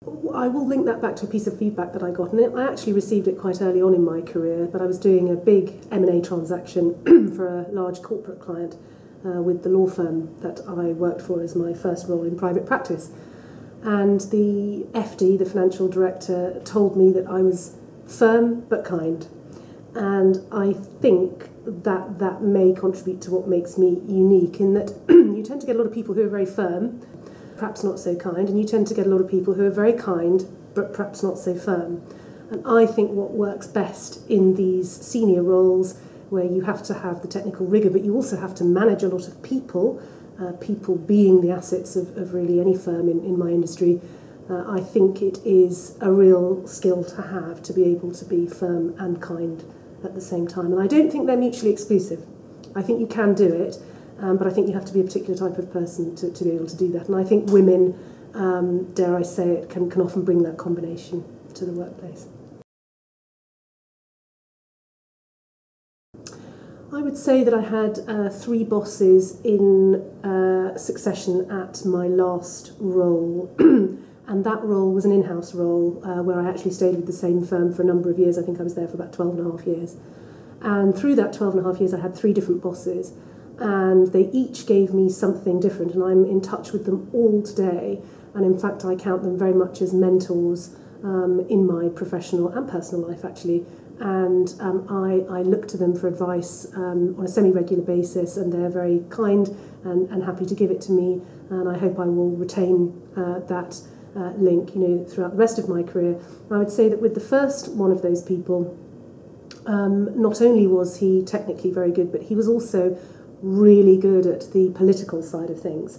I will link that back to a piece of feedback that I got, and I actually received it quite early on in my career, but I was doing a big M&A transaction for a large corporate client with the law firm that I worked for as my first role in private practice. And the FD, the financial director, told me that I was firm but kind. And I think that that may contribute to what makes me unique, in that you tend to get a lot of people who are very firm, perhaps not so kind, and you tend to get a lot of people who are very kind, but perhaps not so firm. And I think what works best in these senior roles, where you have to have the technical rigour, but you also have to manage a lot of people, people being the assets of really any firm in my industry, I think it is a real skill to have, to be able to be firm and kind at the same time. And I don't think they're mutually exclusive. I think you can do it, but I think you have to be a particular type of person to be able to do that. And I think women, dare I say it, can often bring that combination to the workplace. I would say that I had 3 bosses in succession at my last role. And that role was an in-house role where I actually stayed with the same firm for a number of years. I think I was there for about 12 and a half years. And through that 12 and a half years, I had 3 different bosses. And they each gave me something different. And I'm in touch with them all today. And in fact, I count them very much as mentors in my professional and personal life, actually. And I look to them for advice on a semi-regular basis. And they're very kind and happy to give it to me. And I hope I will retain that link, throughout the rest of my career. I would say that with the first one of those people, not only was he technically very good, but he was also really good at the political side of things.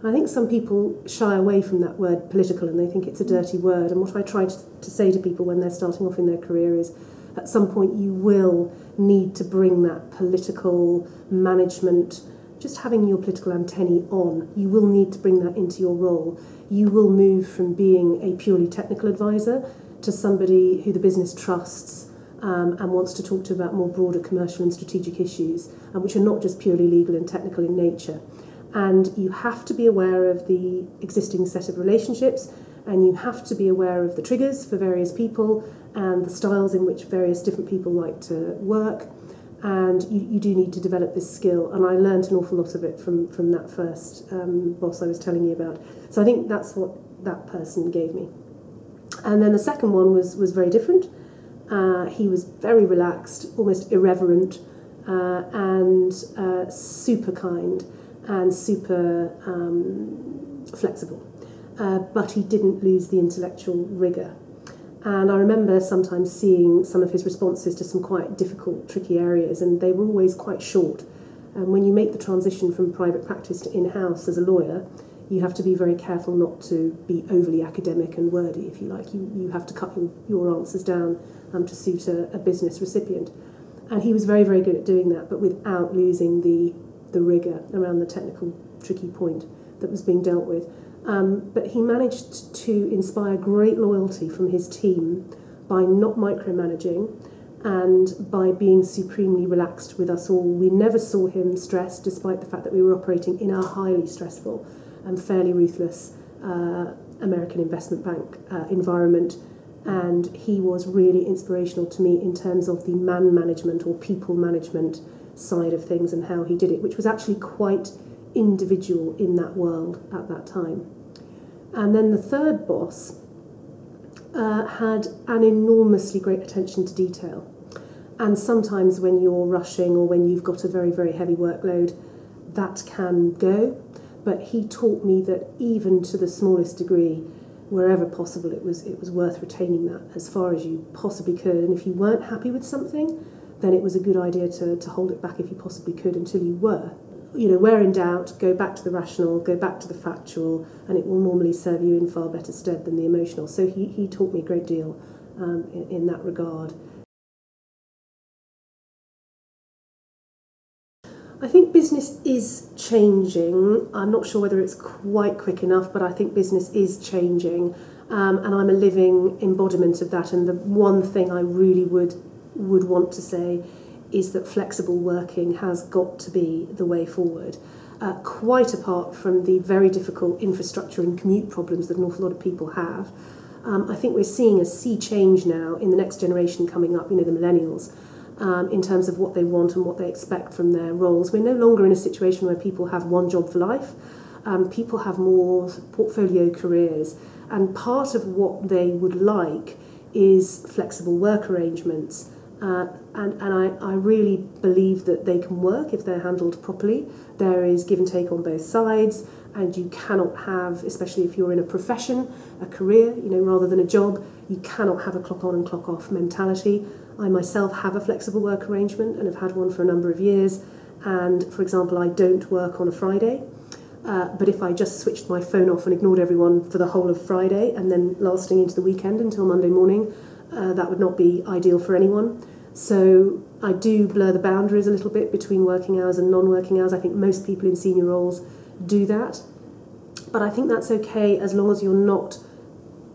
I think some people shy away from that word political and they think it's a dirty word. And what I try to say to people when they're starting off in their career is, at some point you will need to bring that political management, just having your political antennae on, you will need to bring that into your role. You will move from being a purely technical advisor to somebody who the business trusts and wants to talk to about more broader commercial and strategic issues, which are not just purely legal and technical in nature. And you have to be aware of the existing set of relationships, and you have to be aware of the triggers for various people and the styles in which various different people like to work. And you do need to develop this skill. And I learned an awful lot of it from that first boss I was telling you about. So I think that's what that person gave me. And then the second one was very different. He was very relaxed, almost irreverent, and super kind and super flexible. But he didn't lose the intellectual rigour. And I remember sometimes seeing some of his responses to some quite difficult, tricky areas, and they were always quite short. And when you make the transition from private practice to in-house as a lawyer, you have to be very careful not to be overly academic and wordy, if you like. You have to cut your answers down to suit a business recipient. And he was very, very good at doing that, but without losing the rigour around the technical, tricky point that was being dealt with. But he managed to inspire great loyalty from his team by not micromanaging and by being supremely relaxed with us all. We never saw him stressed, despite the fact that we were operating in a highly stressful and fairly ruthless American investment bank environment. And he was really inspirational to me in terms of the man management or people management side of things and how he did it, which was actually quite individual in that world at that time. And then the third boss had an enormously great attention to detail. And sometimes when you're rushing or when you've got a very, very heavy workload, that can go. But he taught me that even to the smallest degree, wherever possible, it was worth retaining that as far as you possibly could. And if you weren't happy with something, then it was a good idea to hold it back if you possibly could until you were. Where in doubt, go back to the rational, go back to the factual, and it will normally serve you in far better stead than the emotional. So he taught me a great deal in that regard. I think business is changing. I'm not sure whether it's quite quick enough, but I think business is changing. And I'm a living embodiment of that. And the one thing I really would want to say is that flexible working has got to be the way forward. Quite apart from the very difficult infrastructure and commute problems that an awful lot of people have, I think we're seeing a sea change now in the next generation coming up, the millennials, in terms of what they want and what they expect from their roles. We're no longer in a situation where people have one job for life. People have more portfolio careers, and part of what they would like is flexible work arrangements. And I really believe that they can work if they're handled properly. There is give and take on both sides, and you cannot have, especially if you're in a profession, a career, rather than a job, you cannot have a clock on and clock off mentality. I myself have a flexible work arrangement and have had one for a number of years. And, for example, I don't work on a Friday. But if I just switched my phone off and ignored everyone for the whole of Friday and then lasting into the weekend until Monday morning, that would not be ideal for anyone. So I do blur the boundaries a little bit between working hours and non-working hours. I think most people in senior roles do that. But I think that's okay as long as you're not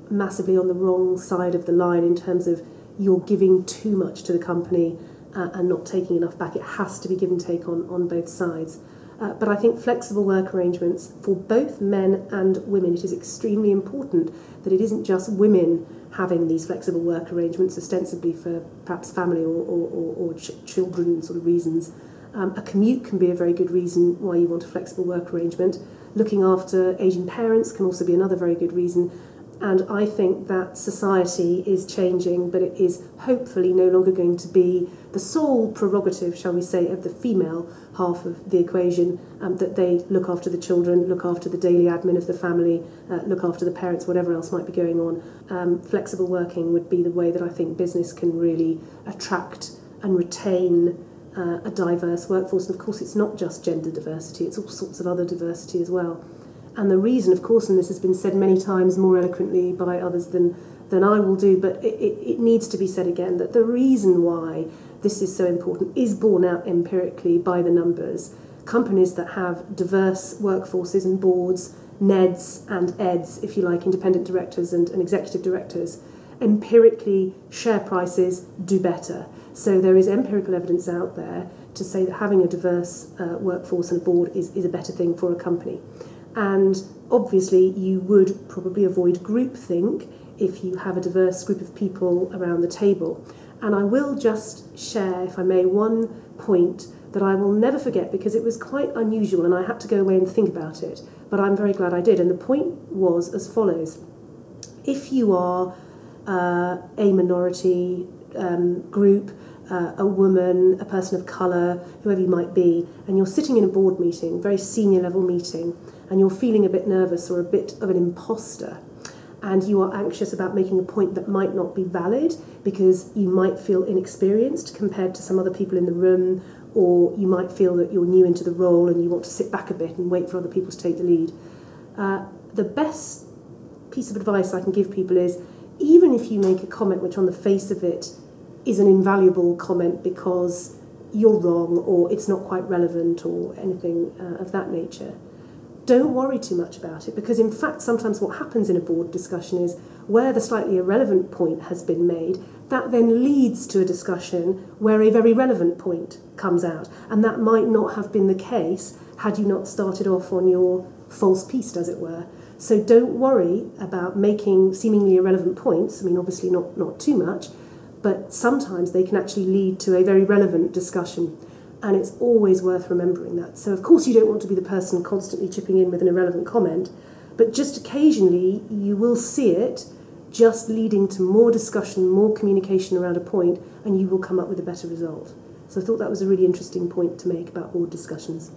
massively on the wrong side of the line in terms of you're giving too much to the company and not taking enough back. It has to be give and take on both sides. But I think flexible work arrangements for both men and women, it is extremely important that it isn't just women having these flexible work arrangements, ostensibly for perhaps family or children sort of reasons. A commute can be a very good reason why you want a flexible work arrangement. Looking after ageing parents can also be another very good reason. And I think that society is changing, but it is hopefully no longer going to be the sole prerogative, shall we say, of the female half of the equation, that they look after the children, look after the daily admin of the family, look after the parents, whatever else might be going on. Flexible working would be the way that I think business can really attract and retain a diverse workforce. And of course, it's not just gender diversity, it's all sorts of other diversity as well. And the reason, of course, and this has been said many times more eloquently by others than I will do, but it needs to be said again, that the reason why this is so important is borne out empirically by the numbers. Companies that have diverse workforces and boards, NEDs and EDs, if you like, independent directors and executive directors, empirically share prices do better. So there is empirical evidence out there to say that having a diverse workforce and a board is a better thing for a company. And obviously you would probably avoid groupthink if you have a diverse group of people around the table. And I will just share, if I may, one point that I will never forget because it was quite unusual and I had to go away and think about it, but I'm very glad I did. And the point was as follows. If you are a minority group, a woman, a person of colour, whoever you might be, and you're sitting in a board meeting, very senior level meeting, and you're feeling a bit nervous or a bit of an imposter, and you are anxious about making a point that might not be valid because you might feel inexperienced compared to some other people in the room, or you might feel that you're new into the role and you want to sit back a bit and wait for other people to take the lead. The best piece of advice I can give people is, even if you make a comment which on the face of it is an invaluable comment because you're wrong or it's not quite relevant or anything of that nature, don't worry too much about it, because in fact sometimes what happens in a board discussion is where the slightly irrelevant point has been made, that then leads to a discussion where a very relevant point comes out, and that might not have been the case had you not started off on your false piste, as it were. So don't worry about making seemingly irrelevant points. I mean, obviously not too much, but sometimes they can actually lead to a very relevant discussion. And it's always worth remembering that. So, of course, you don't want to be the person constantly chipping in with an irrelevant comment, but just occasionally you will see it just leading to more discussion, more communication around a point, and you will come up with a better result. So I thought that was a really interesting point to make about board discussions.